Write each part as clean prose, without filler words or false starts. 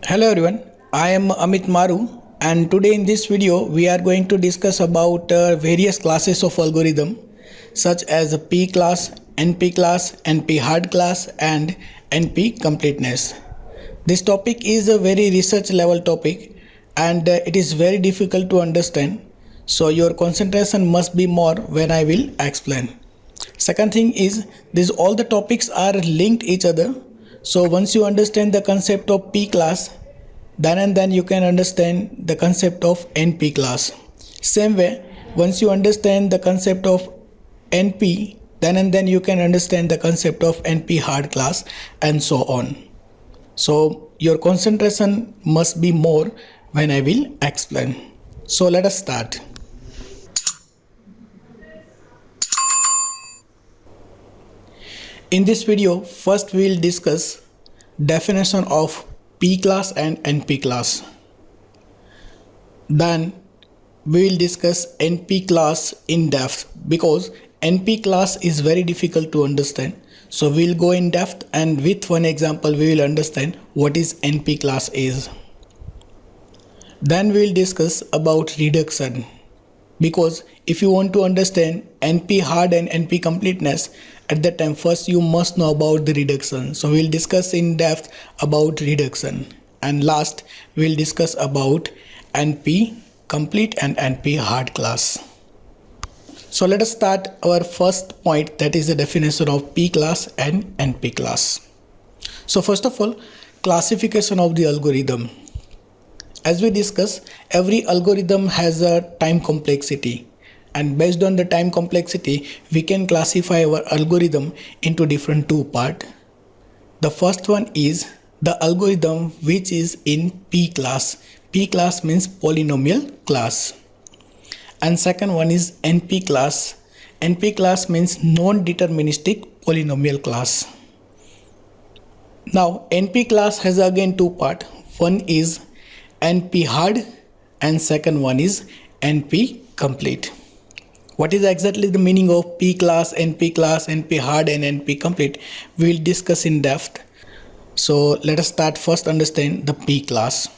Hello everyone, I am Amit Maru and today in this video we are going to discuss about various classes of algorithm such as P class, NP class, NP hard class and NP completeness. This topic is a very research level topic and it is very difficult to understand, so your concentration must be more when I will explain. Second thing is these all the topics are linked each other. So once you understand the concept of P class, then you can understand the concept of NP class. Same way, once you understand the concept of NP, then you can understand the concept of NP hard class and so on. So your concentration must be more when I will explain. So let us start. In this video, first we will discuss definition of P class and NP class. Then we will discuss NP class in depth because NP class is very difficult to understand. So we will go in depth and with one example we will understand what is NP class is. Then we will discuss about reduction, because if you want to understand NP hard and NP completeness, at that time first you must know about the reduction. So we will discuss in depth about reduction, and last we will discuss about NP complete and NP hard class. So let us start our first point, that is the definition of P class and NP class. So first of all, classification of the algorithm. As we discussed, every algorithm has a time complexity, and based on the time complexity we can classify our algorithm into different two parts. The first one is the algorithm which is in P class. P class means polynomial class. And second one is NP class. NP class means non-deterministic polynomial class. Now NP class has again two parts. One is NP hard and second one is NP complete. What is exactly the meaning of P class, NP hard and NP complete? We will discuss in depth. So let us start first understand the P class.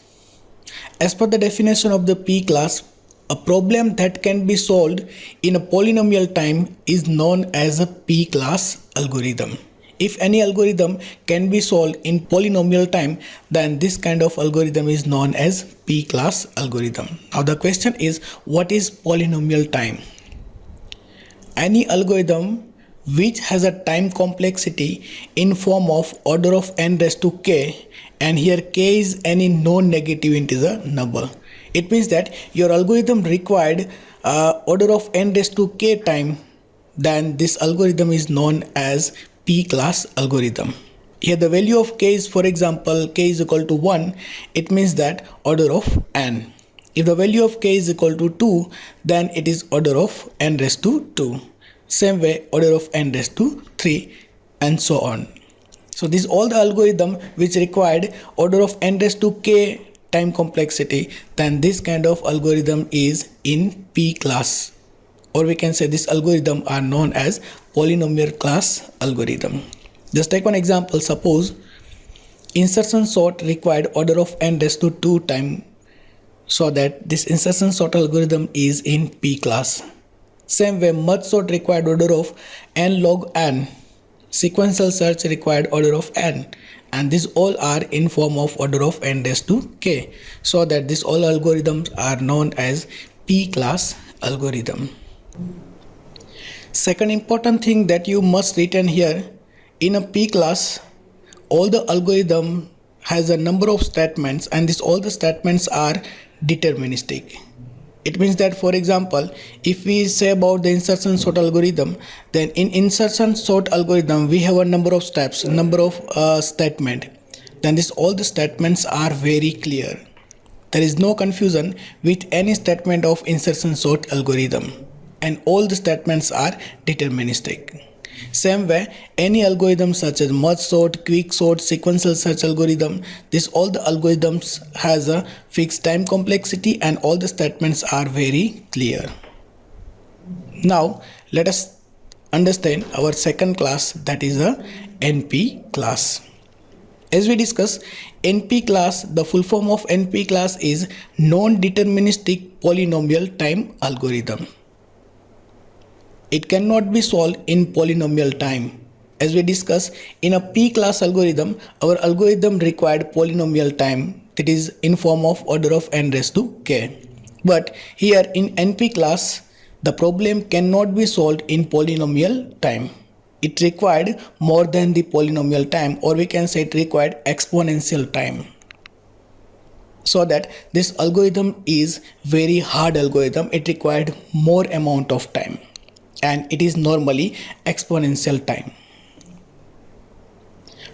As per the definition of the P class, a problem that can be solved in a polynomial time is known as a P class algorithm. If any algorithm can be solved in polynomial time, then this kind of algorithm is known as P class algorithm. Now the question is, what is polynomial time? Any algorithm which has a time complexity in form of order of n raised to k, and here k is any non-negative integer number. It means that your algorithm required order of n raised to k time, then this algorithm is known as P class algorithm. Here the value of k is, for example, k is equal to 1, it means that order of n. If the value of k is equal to 2, then it is order of n raised to 2. Same way, order of n raised to 3 and so on. So these all the algorithm which required order of n raised to k time complexity, then this kind of algorithm is in P class, or we can say this algorithm are known as polynomial class algorithm. Just take one example. Suppose insertion sort required order of n raised to 2 time, so that this insertion sort algorithm is in P class. Same way, merge sort required order of n log n, sequential search required order of n, and these all are in form of order of n raised to k, so that these all algorithms are known as P class algorithm. Second important thing that you must retain here, in a P class all the algorithm has a number of statements, and this all the statements are deterministic. It means that, for example, if we say about the insertion sort algorithm, then in insertion sort algorithm we have a number of steps, number of statement. Then this all the statements are very clear. There is no confusion with any statement of insertion sort algorithm, and all the statements are deterministic. Same way, any algorithm such as merge sort, quick sort, sequential search algorithm, this all the algorithms has a fixed time complexity and all the statements are very clear. Now let us understand our second class, that is a NP class. As we discuss, NP class, the full form of NP class is non-deterministic polynomial time algorithm. It cannot be solved in polynomial time. As we discuss, in a P class algorithm, our algorithm required polynomial time, that is in form of order of n raised to k. But here in NP class, the problem cannot be solved in polynomial time. It required more than the polynomial time, or we can say it required exponential time. So that this algorithm is very hard algorithm, it required more amount of time, and it is normally exponential time.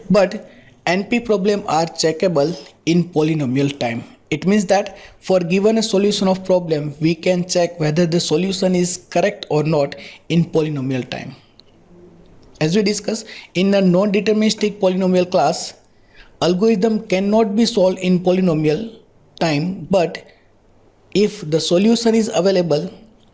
But NP problem are checkable in polynomial time. It means that for given a solution of problem, we can check whether the solution is correct or not in polynomial time. As we discussed, in a non-deterministic polynomial class, algorithm cannot be solved in polynomial time, but if the solution is available,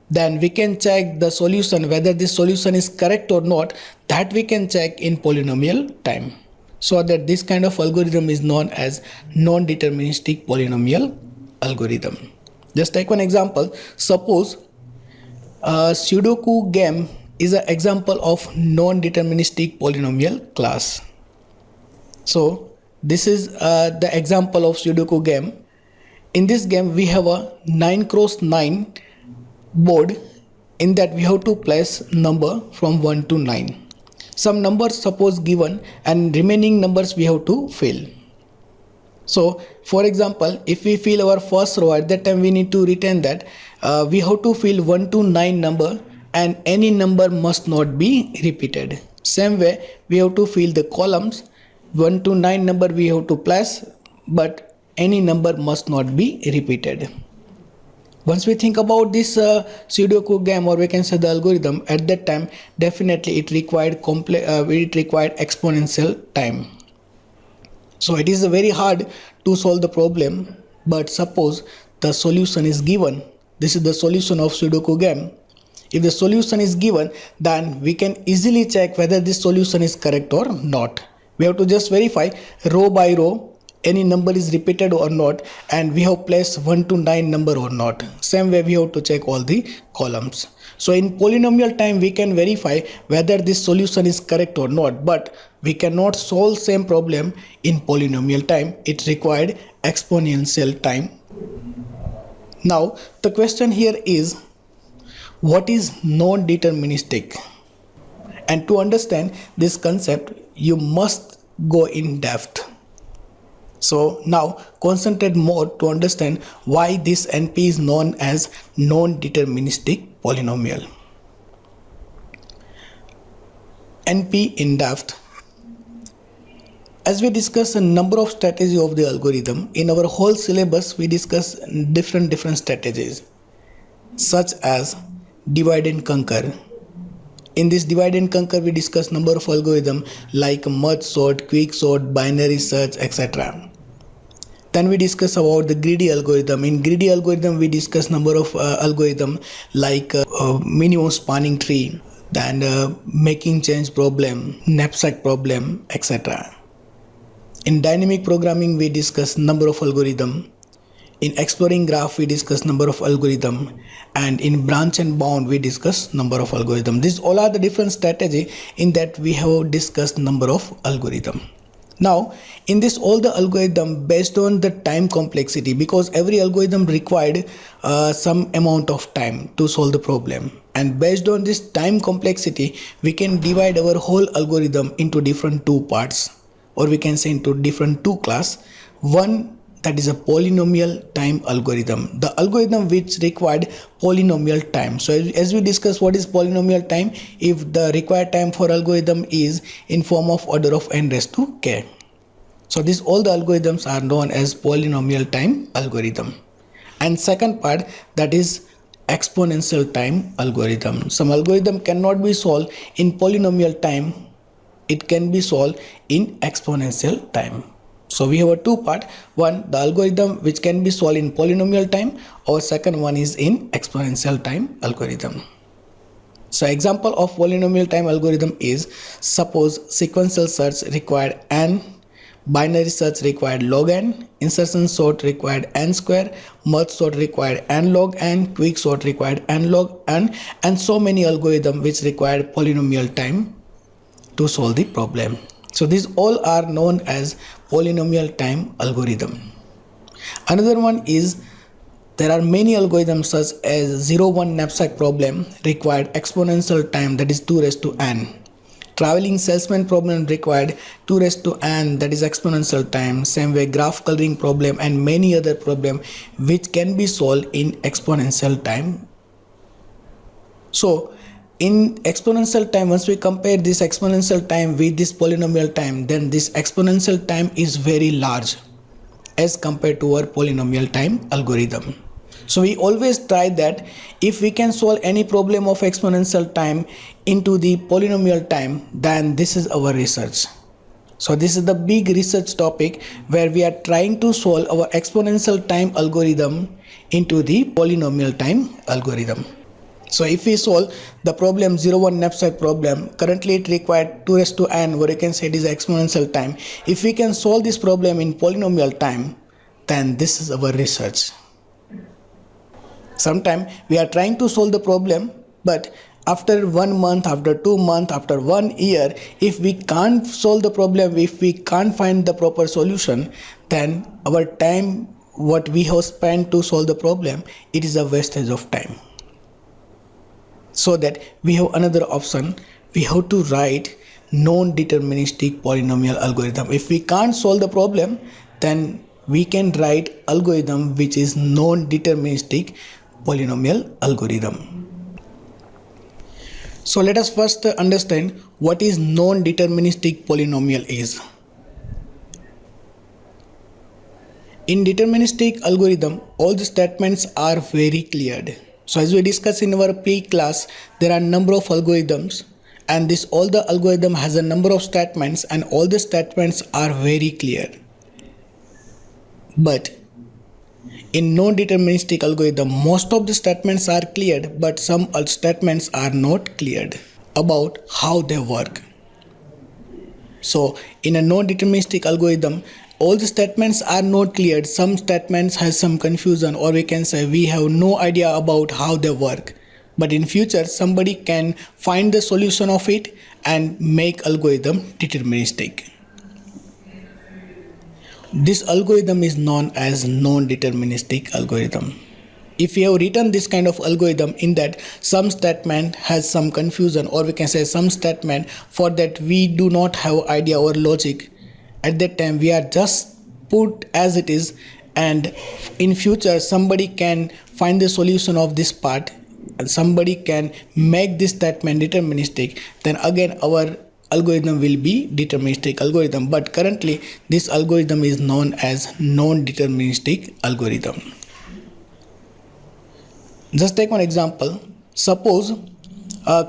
then we can check the solution whether this solution is correct or not, that we can check in polynomial time. So that this kind of algorithm is known as non-deterministic polynomial algorithm. Just take one example. Suppose a Sudoku game is an example of non-deterministic polynomial class. So this is the example of Sudoku game. In this game we have a 9x9 board. In that we have to place number from 1 to 9. Some numbers suppose given and remaining numbers we have to fill. So for example, if we fill our first row, at that time we need to retain that we have to fill 1 to 9 number, and any number must not be repeated. Same way we have to fill the columns, 1 to 9 number we have to place, but any number must not be repeated. Once we think about this Sudoku game, or we can say the algorithm, at that time definitely it required exponential time. So it is very hard to solve the problem, but suppose the solution is given. This is the solution of Sudoku game. If the solution is given, then we can easily check whether this solution is correct or not. We have to just verify row by row any number is repeated or not, and we have placed 1 to 9 number or not. Same way we have to check all the columns. So in polynomial time we can verify whether this solution is correct or not, but we cannot solve same problem in polynomial time. It required exponential time. Now the question here is, what is non-deterministic? And to understand this concept you must go in depth. So now concentrate more to understand why this NP is known as non-deterministic polynomial. NP in depth. As we discuss a number of strategies of the algorithm, in our whole syllabus we discuss different strategies, such as divide and conquer. In this divide and conquer we discuss number of algorithm like merge sort, quick sort, binary search, etc. Then we discuss about the greedy algorithm. In greedy algorithm we discuss number of algorithm like minimum spanning tree, then making change problem, knapsack problem, etc. In dynamic programming we discuss number of algorithm. In exploring graph we discuss number of algorithm, and in branch and bound we discuss number of algorithm. These all are the different strategy in that we have discussed number of algorithm. Now in this all the algorithm based on the time complexity, because every algorithm required some amount of time to solve the problem, and based on this time complexity we can divide our whole algorithm into different two parts, or we can say into different two class. One, that is a polynomial time algorithm, the algorithm which required polynomial time. So as we discuss what is polynomial time, if the required time for algorithm is in form of order of n raised to k. So these all the algorithms are known as polynomial time algorithm. And second part, that is exponential time algorithm. Some algorithm cannot be solved in polynomial time, it can be solved in exponential time. So we have a two part, one the algorithm which can be solved in polynomial time, or second one is in exponential time algorithm. So example of polynomial time algorithm is, suppose sequential search required n binary search required log n, insertion sort required n square, merge sort required n log n, quick sort required n log n, and so many algorithms which required polynomial time to solve the problem. So these all are known as polynomial time algorithm. Another one is there are many algorithms such as 0-1 knapsack problem required exponential time, that is 2 raised to n. Traveling salesman problem required 2 raised to n, that is exponential time. Same way graph coloring problem and many other problem which can be solved in exponential time. So in exponential time, once we compare this exponential time with this polynomial time, then this exponential time is very large as compared to our polynomial time algorithm. So we always try that if we can solve any problem of exponential time into the polynomial time, then this is our research. So this is the big research topic where we are trying to solve our exponential time algorithm into the polynomial time algorithm. So if we solve the problem 0-1 knapsack problem, currently it required 2 raised to n, or you can say it is exponential time. If we can solve this problem in polynomial time, then this is our research. Sometimes we are trying to solve the problem, but after 1 month, after 2 months, after 1 year, if we can't solve the problem, if we can't find the proper solution, then our time, what we have spent to solve the problem, it is a wastage of time. So that we have another option, we have to write non-deterministic polynomial algorithm. If we can't solve the problem, then we can write algorithm which is non-deterministic polynomial algorithm. So let us first understand what is non-deterministic polynomial is. In deterministic algorithm, all the statements are very cleared. So as we discussed in our pre-class, there are a number of algorithms, and all the algorithm has a number of statements, and all the statements are very clear. But in non-deterministic algorithm, most of the statements are cleared, but some statements are not cleared about how they work. So in a non-deterministic algorithm, all the statements are not cleared. Some statements has some confusion, or we can say we have no idea about how they work. But in future, somebody can find the solution of it and make algorithm deterministic. This algorithm is known as non-deterministic algorithm. If you have written this kind of algorithm in that some statement has some confusion, or we can say some statement for that we do not have idea or logic, at that time we are just put as it is, and in future somebody can find the solution of this part and somebody can make this statement deterministic, then again our algorithm will be deterministic algorithm. But currently this algorithm is known as non-deterministic algorithm. Just take one example. Suppose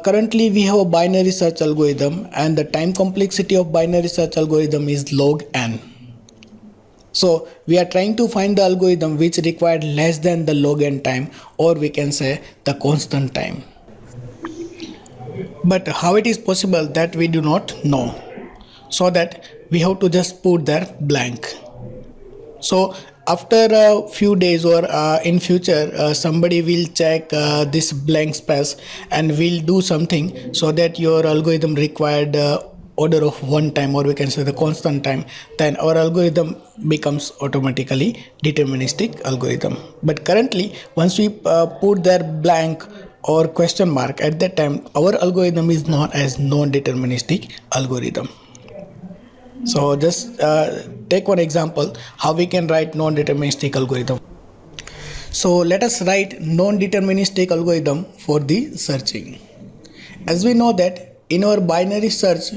currently we have a binary search algorithm, and the time complexity of binary search algorithm is log n. So we are trying to find the algorithm which required less than the log n time, or we can say the constant time. But how it is possible, that we do not know. So that we have to just put there blank. So after a few days or in future, somebody will check this blank space and will do something so that your algorithm required order of 1 time, or we can say the constant time, then our algorithm becomes automatically deterministic algorithm. But currently once we put there blank or question mark, at that time our algorithm is known as non-deterministic algorithm. So just take one example how we can write non-deterministic algorithm. So let us write non-deterministic algorithm for the searching. As we know that in our binary search,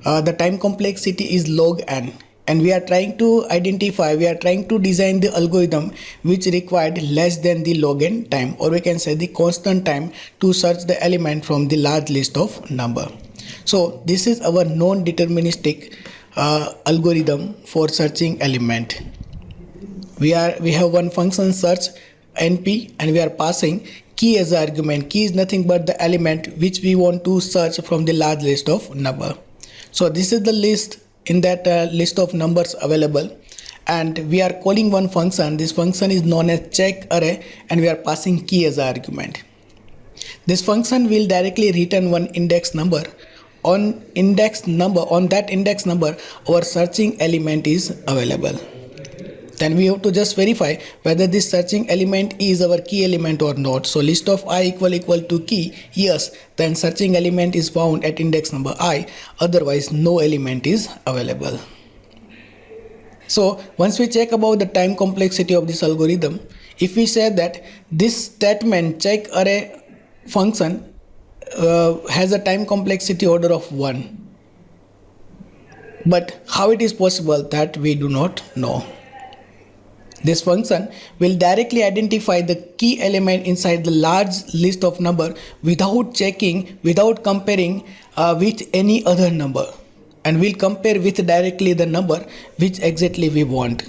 the time complexity is log n, and we are trying to design the algorithm which required less than the log n time, or we can say the constant time to search the element from the large list of number. So this is our non-deterministic algorithm for searching element. We have one function search np, and we are passing key as an argument. Key is nothing but the element which we want to search from the large list of number. So this is the list in that list of numbers available, and we are calling one function. This function is known as check array, and we are passing key as an argument. This function will directly return one index number. On that index number, our searching element is available. Then we have to just verify whether this searching element is our key element or not. So list of I equal to key, yes, then searching element is found at index number I, otherwise no element is available. So once we check about the time complexity of this algorithm, if we say that this statement check array function has a time complexity order of 1, but how it is possible, that we do not know. This function will directly identify the key element inside the large list of number without checking, without comparing with any other number, and will compare with directly the number which exactly we want.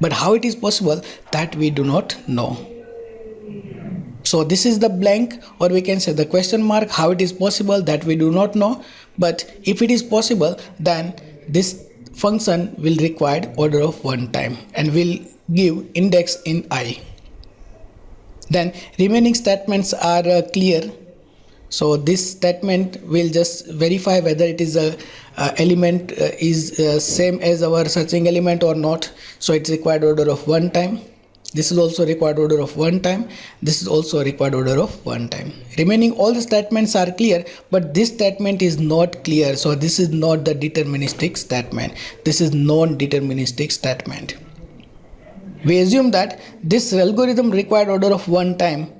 But how it is possible, that we do not know. So this is the blank, or we can say the question mark. How it is possible, that we do not know. But if it is possible, then this function will require order of 1 time and will give index in I. Then remaining statements are clear. So this statement will just verify whether it is a element is same as our searching element or not. So it's required order of 1 time. This is also required order of 1 time. This is also required order of 1 time. Remaining all the statements are clear, but this statement is not clear. So this is not the deterministic statement. This is non-deterministic statement. We assume that this algorithm required order of 1 time,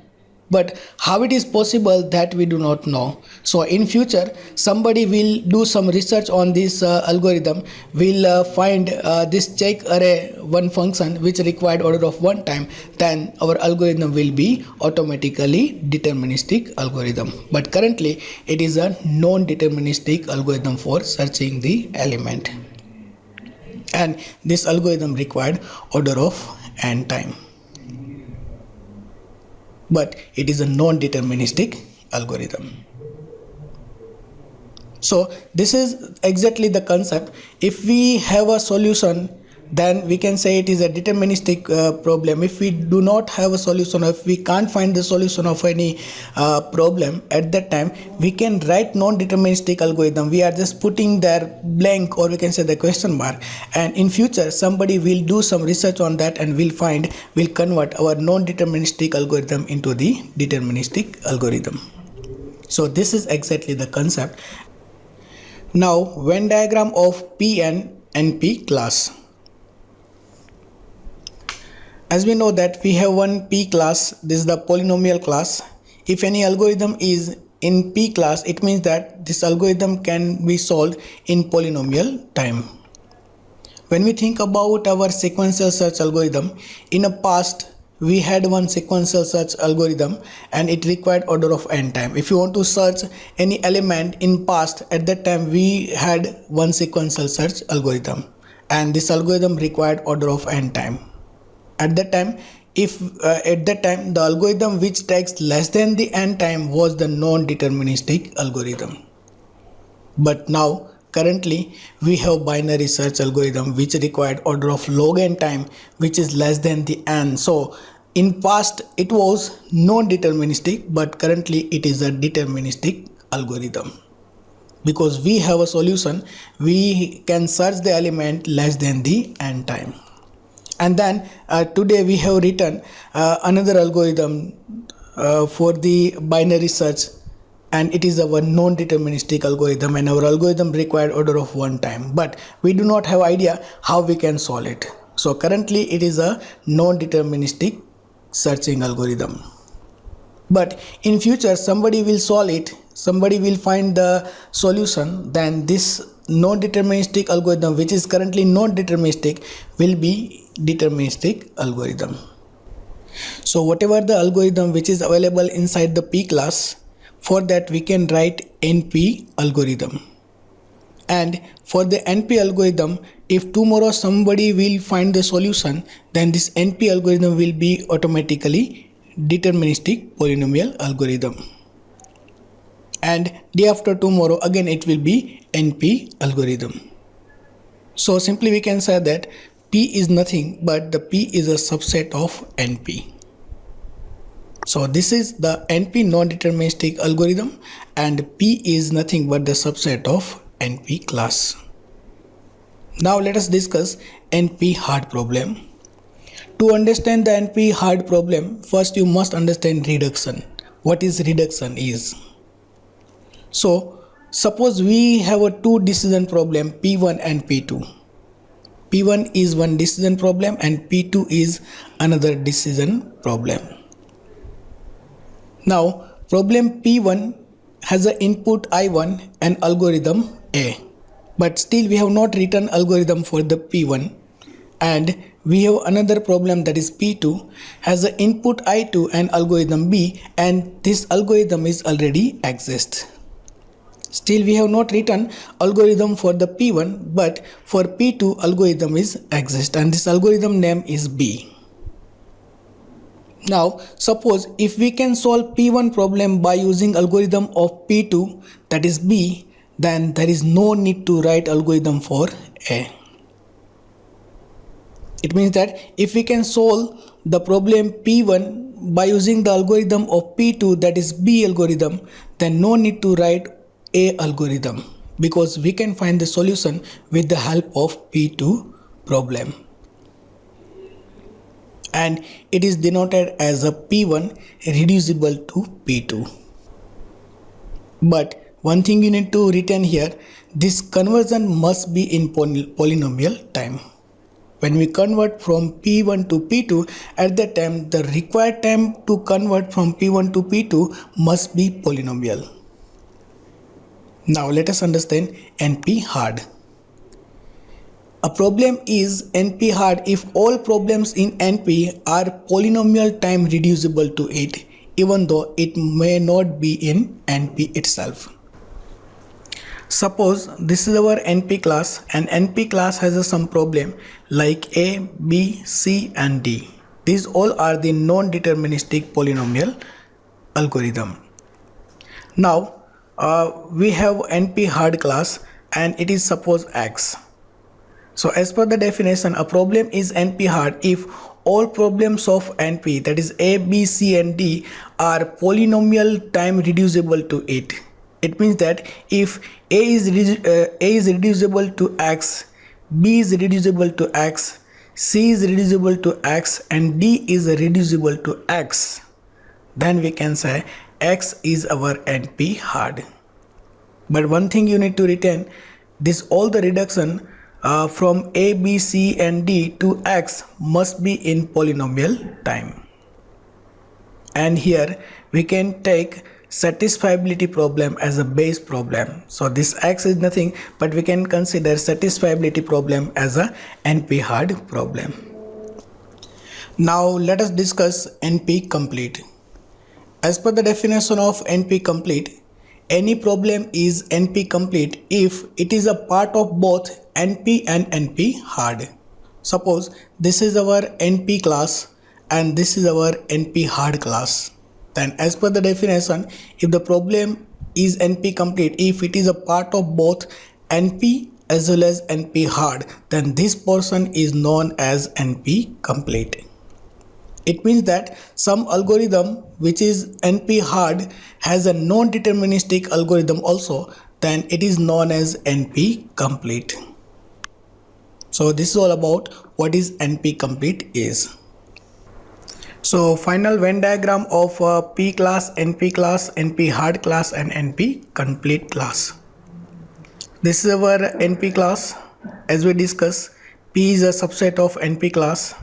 but how it is possible, that we do not know. So in future, somebody will do some research on this algorithm, will find this check array one function which required order of 1 time, then our algorithm will be automatically deterministic algorithm. But currently it is a non-deterministic algorithm for searching the element, and this algorithm required order of n time. But it is a non-deterministic algorithm. So this is exactly the concept. If we have a solution, then we can say it is a deterministic problem. If we do not have a solution, or if we can't find the solution of any problem at that time, we can write non-deterministic algorithm. We are just putting there blank, or we can say the question mark, and in future somebody will do some research on that and will convert our non-deterministic algorithm into the deterministic algorithm. So this is exactly the concept. Now Venn diagram of P and NP class. As we know that we have one P class, this is the polynomial class. If any algorithm is in P class, it means that this algorithm can be solved in polynomial time. When we think about our sequential search algorithm, in the past we had one sequential search algorithm and it required order of n time. If you want to search any element in past, at that time we had one sequential search algorithm, and this algorithm required order of n time. At that time, the algorithm which takes less than the n time was the non-deterministic algorithm. But now currently we have binary search algorithm which required order of log n time, which is less than the n. So in past it was non-deterministic, but currently it is a deterministic algorithm. Because we have a solution, we can search the element less than the n time. And then today we have written another algorithm for the binary search, and it is our non-deterministic algorithm, and our algorithm required order of 1 time, but we do not have idea how we can solve it. So currently it is a non-deterministic searching algorithm. But in future somebody will solve it, somebody will find the solution, then this non-deterministic algorithm, which is currently non-deterministic, will be deterministic algorithm. So whatever the algorithm which is available inside the P class, for that we can write NP algorithm. And for the NP algorithm, if tomorrow somebody will find the solution, then this NP algorithm will be automatically deterministic polynomial algorithm. And day after tomorrow again it will be NP algorithm. So simply we can say that P is nothing but the P is a subset of NP. So this is the NP non-deterministic algorithm, and P is nothing but the subset of NP class. Now let us discuss NP hard problem. To understand the NP hard problem, first you must understand reduction. What is reduction is? So suppose we have a two decision problem P1 and P2. P1 is one decision problem and P2 is another decision problem. Now problem P1 has an input I1 and algorithm A, but still we have not written algorithm for the P1, and we have another problem that is P2 has an input I2 and algorithm B, and this algorithm is already exists. Still we have not written algorithm for the P1, but for P2 algorithm is exist, and this algorithm name is B. Now suppose if we can solve P1 problem by using algorithm of P2, that is B, then there is no need to write algorithm for A. It means that if we can solve the problem P1 by using the algorithm of P2, that is B algorithm, then no need to write A algorithm, because we can find the solution with the help of P2 problem. And it is denoted as a P1 reducible to P2. But one thing you need to retain here, this conversion must be in polynomial time. When we convert from P1 to P2, at that time the required time to convert from P1 to P2 must be polynomial. Now let us understand NP hard. A problem is NP hard if all problems in NP are polynomial time reducible to it, even though it may not be in NP itself. Suppose this is our NP class, and NP class has some problem like A, B, C and D. These all are the non-deterministic polynomial algorithm. Now we have NP hard class and it is suppose X. So as per the definition, a problem is NP hard if all problems of NP, that is A, B, C and D, are polynomial time reducible to it. It means that if A is reducible to X, B is reducible to X, C is reducible to X and D is reducible to X, then we can say X is our NP hard. But one thing you need to retain, this all the reduction from A, B, C and D to X must be in polynomial time. And here we can take satisfiability problem as a base problem. So this X is nothing, but we can consider satisfiability problem as a NP hard problem. Now let us discuss NP complete. As per the definition of NP complete, any problem is NP complete if it is a part of both NP and NP hard. Suppose this is our NP class and this is our NP hard class. Then as per the definition, if the problem is NP complete, if it is a part of both NP as well as NP hard, then this portion is known as NP complete. It means that some algorithm which is NP hard has a non-deterministic algorithm also, then it is known as NP complete. So this is all about what is NP complete is. So final Venn diagram of P class, NP hard class and NP complete class. This is our NP class. As we discussed, P is a subset of NP class.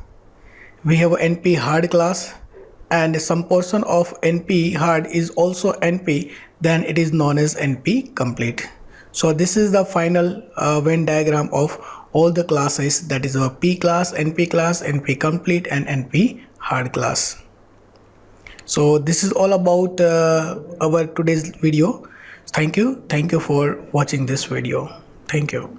We have NP hard class and some portion of NP hard is also NP, then it is known as NP complete. So this is the final Venn diagram of all the classes, that is our P class, NP complete and NP hard class. So this is all about our today's video. Thank you for watching this video. Thank you.